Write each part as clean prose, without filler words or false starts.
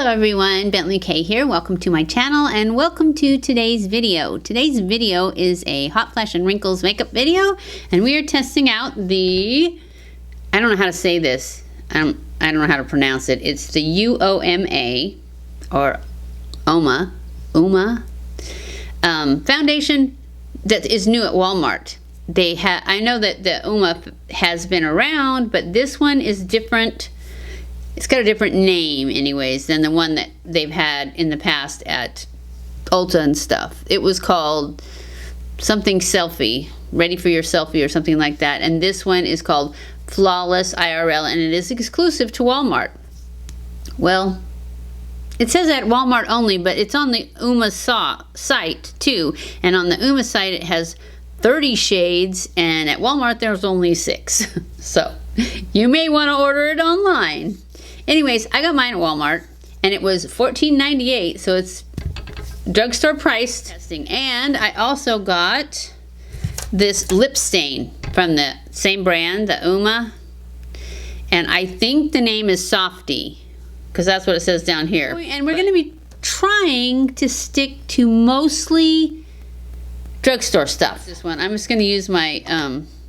Hello everyone, BentlyK here. Welcome to my channel and welcome to today's video. Today's video is a Hot Flash and Wrinkles makeup video, and we are testing out the, I don't know how to say this. I don't know how to pronounce it. It's the Uoma or Uoma foundation that is new at Walmart. I know that the Uoma has been around, but this one is different. It's got a different name anyways than the one that they've had in the past at Ulta and stuff. It was called something selfie, ready for your selfie or something like that. And this one is called Flawless IRL, and it is exclusive to Walmart. Well, it says at Walmart only, but it's on the Uoma site too. And on the Uoma site it has 30 shades, and at Walmart there's only 6. So you may want to order it online. Anyways, I got mine at Walmart, and it was $14.98, so it's drugstore price testing. And I also got this lip stain from the same brand, the Uoma, and I think the name is Softy, because that's what it says down here. And we're going to be trying to stick to mostly drugstore stuff. This one, I'm just going to use my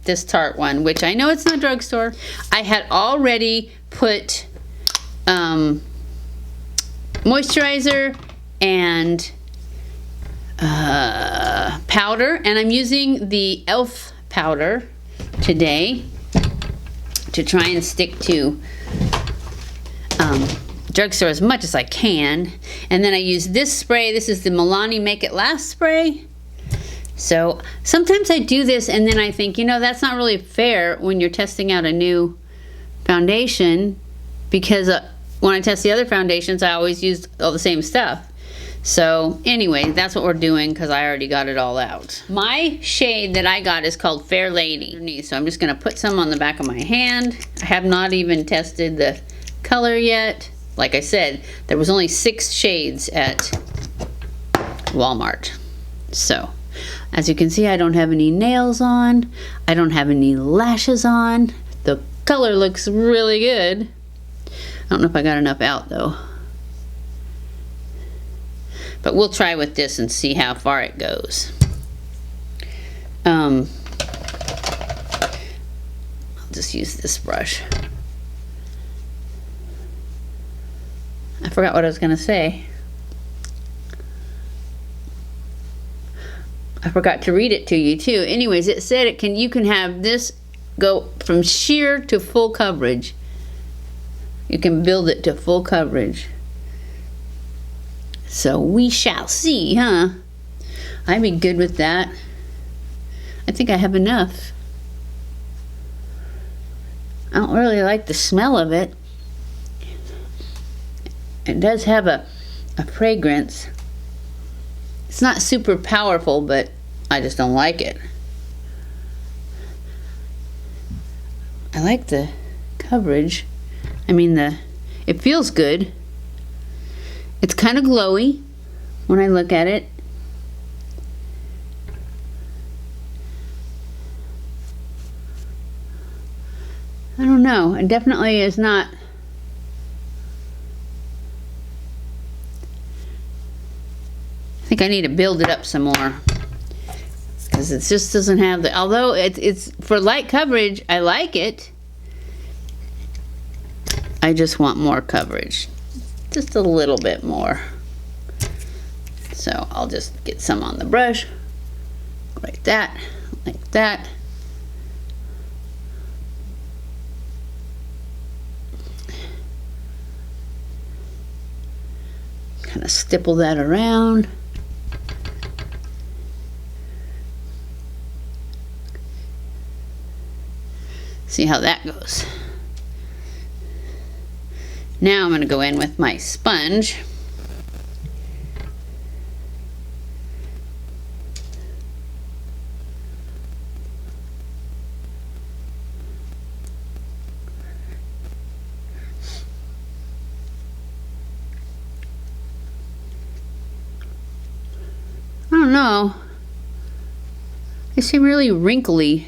this Tarte one, which I know it's not drugstore. I had already put moisturizer and powder, and I'm using the e.l.f. powder today to try and stick to drugstore as much as I can. And then I use this spray. This is the Milani Make It Last spray. So sometimes I do this and then I think, you know, that's not really fair when you're testing out a new foundation, because when I test the other foundations, I always use all the same stuff. So anyway, that's what we're doing because I already got it all out. My shade that I got is called Fair Lady. So I'm just going to put some on the back of my hand. I have not even tested the color yet. Like I said, there was only 6 shades at Walmart. So as you can see, I don't have any nails on. I don't have any lashes on. The color looks really good. I don't know if I got enough out though. But we'll try with this and see how far it goes. I'll just use this brush. I forgot what I was gonna say. I forgot to read it to you too. Anyways, it said you can have this go from sheer to full coverage. You can build it to full coverage. So we shall see, huh? I'd be good with that. I think I have enough. I don't really like the smell of it. It does have a fragrance. It's not super powerful, but I just don't like it. I like the coverage. I mean, it feels good. It's kind of glowy when I look at it. I don't know. It definitely is not. I think I need to build it up some more, because it just doesn't have the, although it's for light coverage, I like it. I just want more coverage, just a little bit more. So I'll just get some on the brush, like that, like that. Kind of stipple that around. See how that goes. Now I'm going to go in with my sponge. I don't know. They seem really wrinkly.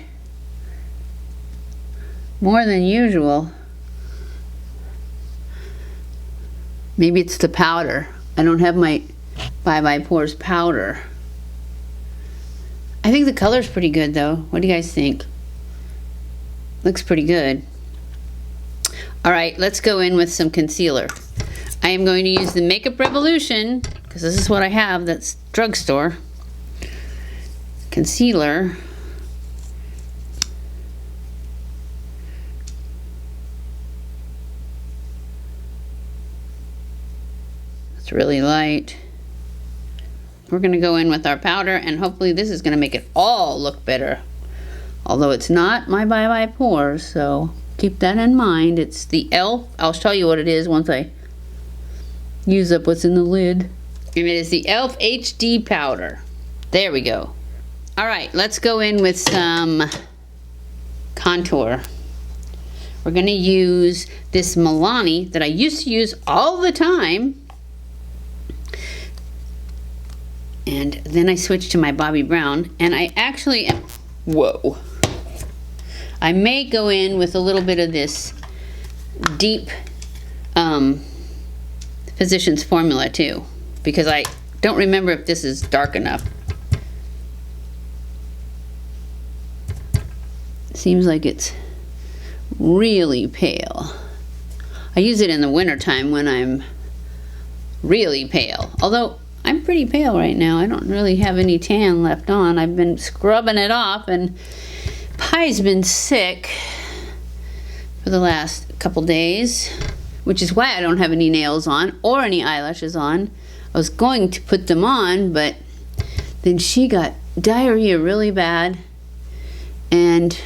More than usual. Maybe it's the powder. I don't have my Bye Bye Pores powder. I think the color's pretty good though. What do you guys think? Looks pretty good. All right, let's go in with some concealer. I am going to use the Makeup Revolution, because this is what I have, that's drugstore. Concealer. It's really light. We're going to go in with our powder, and hopefully this is going to make it all look better. Although it's not my Bye Bye Pores, so keep that in mind. It's the e.l.f. I'll show you what it is once I use up what's in the lid. And it is the e.l.f. HD powder. There we go. All right, let's go in with some contour. We're going to use this Milani that I used to use all the time. And then I switched to my Bobbi Brown, and I actually am, whoa. I may go in with a little bit of this deep Physicians Formula too, because I don't remember if this is dark enough. Seems like it's really pale. I use it in the wintertime when I'm really pale. Although I'm pretty pale right now. I don't really have any tan left on. I've been scrubbing it off, and Pie's been sick for the last couple days, which is why I don't have any nails on or any eyelashes on. I was going to put them on, but then she got diarrhea really bad, and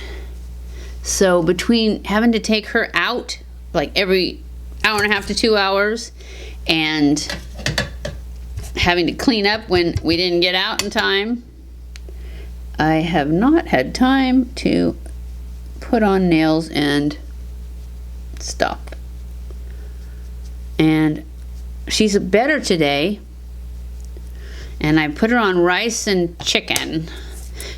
so between having to take her out like every hour and a half to 2 hours and having to clean up when we didn't get out in time, I have not had time to put on nails and stuff. And she's better today, and I put her on rice and chicken.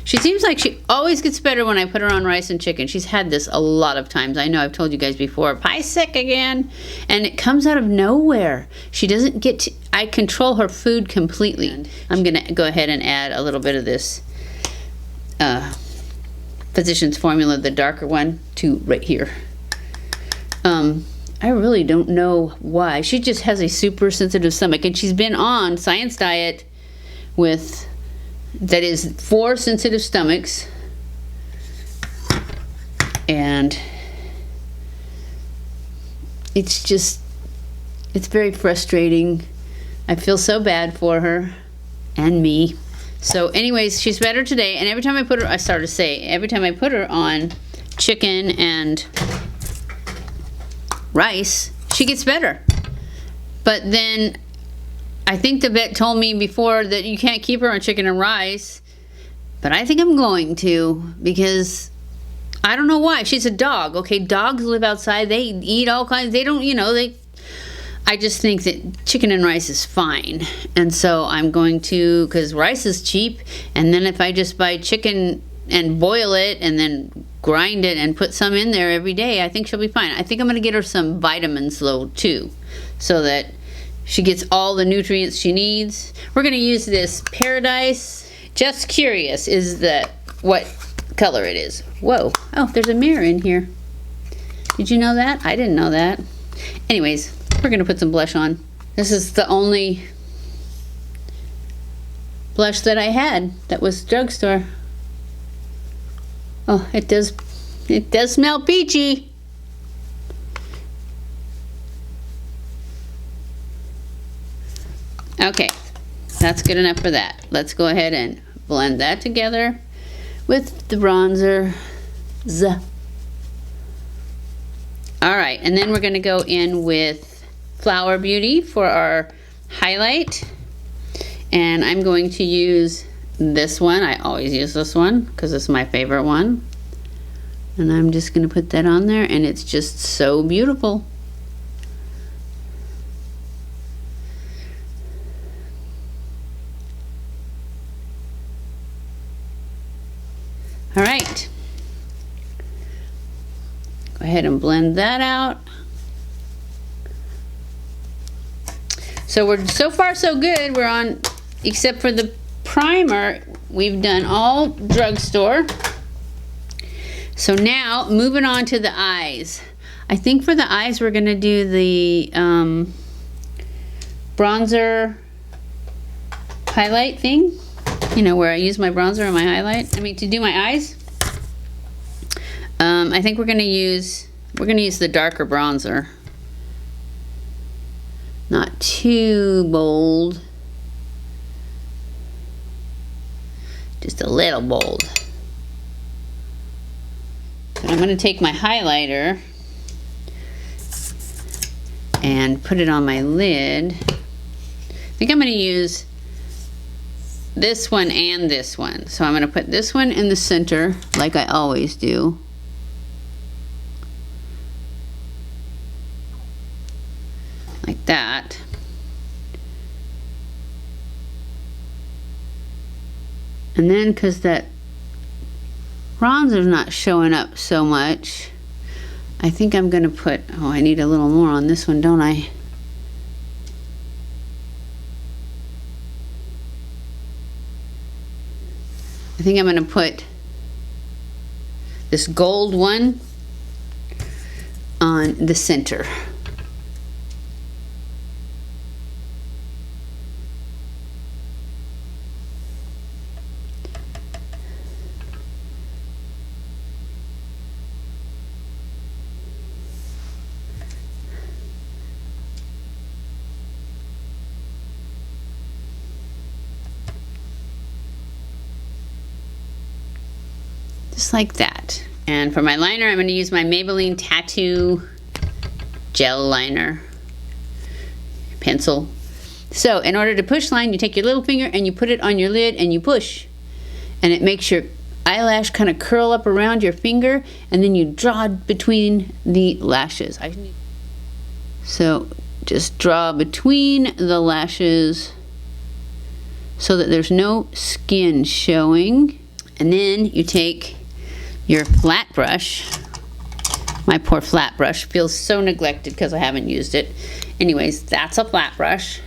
She seems like she always gets better when I put her on rice and chicken. She's had this a lot of times. I know I've told you guys before, Pie's sick again, and it comes out of nowhere. She doesn't get to, I control her food completely. I'm gonna go ahead and add a little bit of this Physicians Formula, the darker one, to right here. I really don't know why. She just has a super sensitive stomach, and she's been on Science Diet with, that is for sensitive stomachs, and it's just, it's very frustrating. I feel so bad for her and me. So anyways, she's better today, and every time I put her, I started to say, every time I put her on chicken and rice, she gets better. But then I think the vet told me before that you can't keep her on chicken and rice, but I think I'm going to, because I don't know why. She's a dog. Okay, dogs live outside. They eat all kinds. They don't, you know, I just think that chicken and rice is fine. And so I'm going to, because rice is cheap, and then if I just buy chicken and boil it and then grind it and put some in there every day, I think she'll be fine. I think I'm going to get her some vitamins though too, so that she gets all the nutrients she needs. We're going to use this Paradise. Just curious, is that what color it is? Whoa. Oh, there's a mirror in here. Did you know that? I didn't know that. Anyways, we're going to put some blush on. This is the only blush that I had that was drugstore. Oh, it does smell peachy. Okay, that's good enough for that. Let's go ahead and blend that together with the bronzer. All right, and then we're going to go in with Flower Beauty for our highlight. And I'm going to use this one. I always use this one because it's my favorite one. And I'm just going to put that on there, and it's just so beautiful. All right. Go ahead and blend that out. So we're so far so good. We're on, except for the primer, we've done all drugstore. So now moving on to the eyes. I think for the eyes we're gonna do the bronzer highlight thing. You know, where I use my bronzer and my highlight. I mean, to do my eyes. I think we're gonna use the darker bronzer. Not too bold. Just a little bold. And I'm gonna take my highlighter and put it on my lid. I think I'm gonna use this one and this one. So I'm gonna put this one in the center like I always do. Like that. And then, because that bronzer's not showing up so much, I think I'm gonna put, oh, I need a little more on this one, don't I? I think I'm gonna put this gold one on the center. Just like that. And for my liner, I'm going to use my Maybelline Tattoo Gel Liner pencil. So in order to push line, you take your little finger and you put it on your lid and you push. And it makes your eyelash kind of curl up around your finger, and then you draw between the lashes. So just draw between the lashes so that there's no skin showing. And then you take your flat brush. My poor flat brush feels so neglected because I haven't used it. Anyways, that's a flat brush.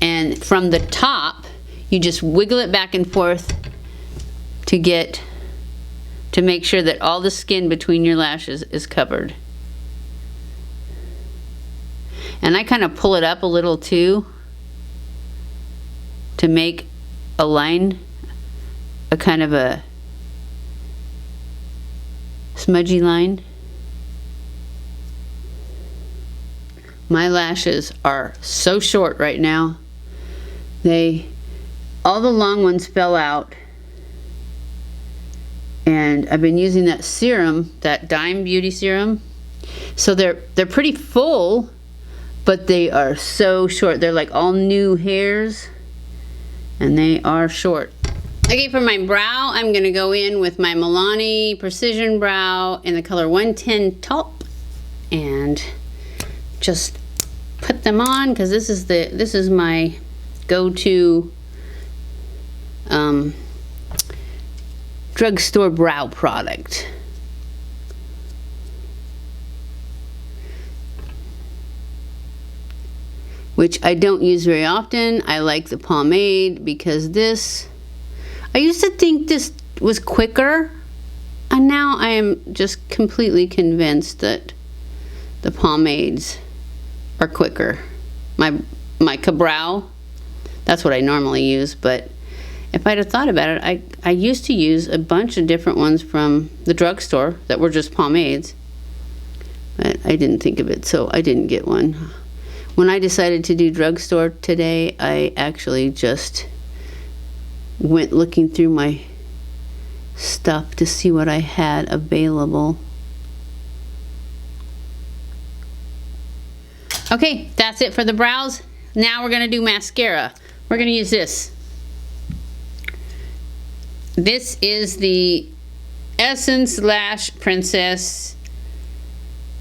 And from the top, you just wiggle it back and forth to make sure that all the skin between your lashes is covered. And I kind of pull it up a little too to make a line, a kind of a smudgy line. My lashes are so short right now. All the long ones fell out. And I've been using that serum, that Dime Beauty serum. So they're pretty full, but they are so short. They're like all new hairs, and they are short. Okay, for my brow, I'm gonna go in with my Milani Precision Brow in the color 110 Taupe, and just put them on because this is my go-to drugstore brow product. Which I don't use very often. I like the pomade because I used to think this was quicker, and now I am just completely convinced that the pomades are quicker. My Cabrow, that's what I normally use, but if I'd have thought about it, I used to use a bunch of different ones from the drugstore that were just pomades, but I didn't think of it, so I didn't get one. When I decided to do drugstore today, I actually just went looking through my stuff to see what I had available. Okay, that's it for the brows. Now we're gonna do mascara. We're gonna use this. This is the Essence Lash Princess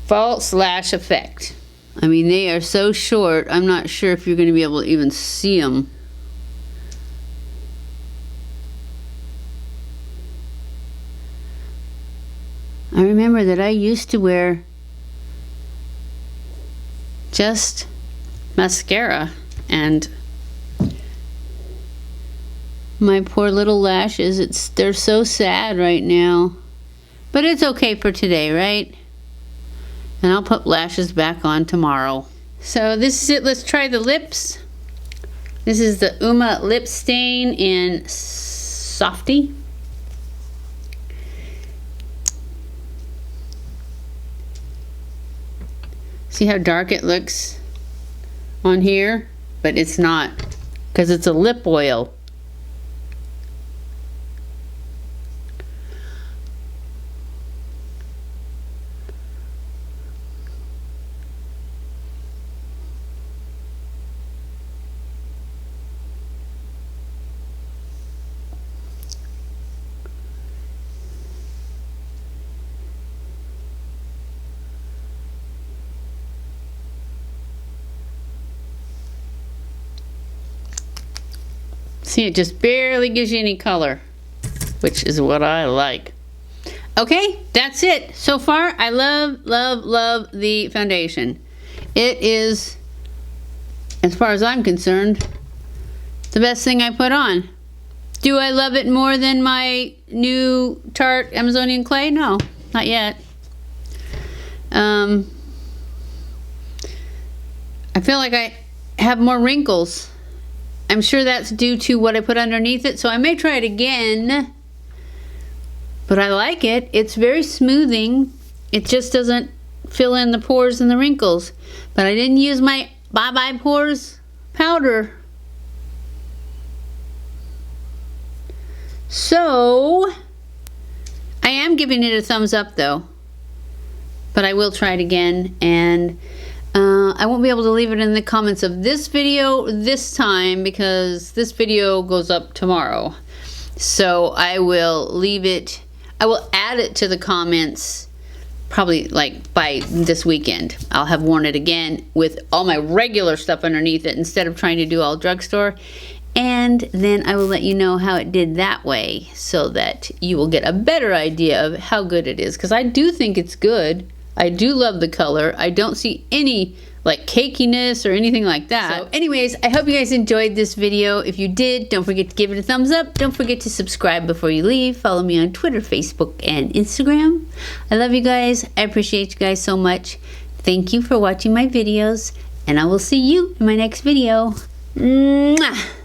False Lash Effect. I mean, they are so short, I'm not sure if you're going to be able to even see them. I remember that I used to wear just mascara And my poor little lashes, they're so sad right now. But it's okay for today, right? And I'll put lashes back on tomorrow. So this is it. Let's try the lips. This is the Uoma Lip Stain in Softy. See how dark it looks on here? But it's not, because it's a lip oil. See, it just barely gives you any color, which is what I like. Okay, that's it. So far, I love, love, love the foundation. It is, as far as I'm concerned, the best thing I put on. Do I love it more than my new Tarte Amazonian Clay? No, not yet. I feel like I have more wrinkles. I'm sure that's due to what I put underneath it, so I may try it again. But I like it. It's very smoothing. It just doesn't fill in the pores and the wrinkles. But I didn't use my Bye Bye Pores powder. So, I am giving it a thumbs up though. But I will try it again, and I won't be able to leave it in the comments of this video this time because this video goes up tomorrow. So I will leave it, I will add it to the comments probably like by this weekend. I'll have worn it again with all my regular stuff underneath it instead of trying to do all drugstore. And then I will let you know how it did that way so that you will get a better idea of how good it is. Because I do think it's good. I do love the color. I don't see any like cakiness or anything like that. So anyways, I hope you guys enjoyed this video. If you did, don't forget to give it a thumbs up. Don't forget to subscribe before you leave. Follow me on Twitter, Facebook, and Instagram. I love you guys. I appreciate you guys so much. Thank you for watching my videos, and I will see you in my next video. Mwah!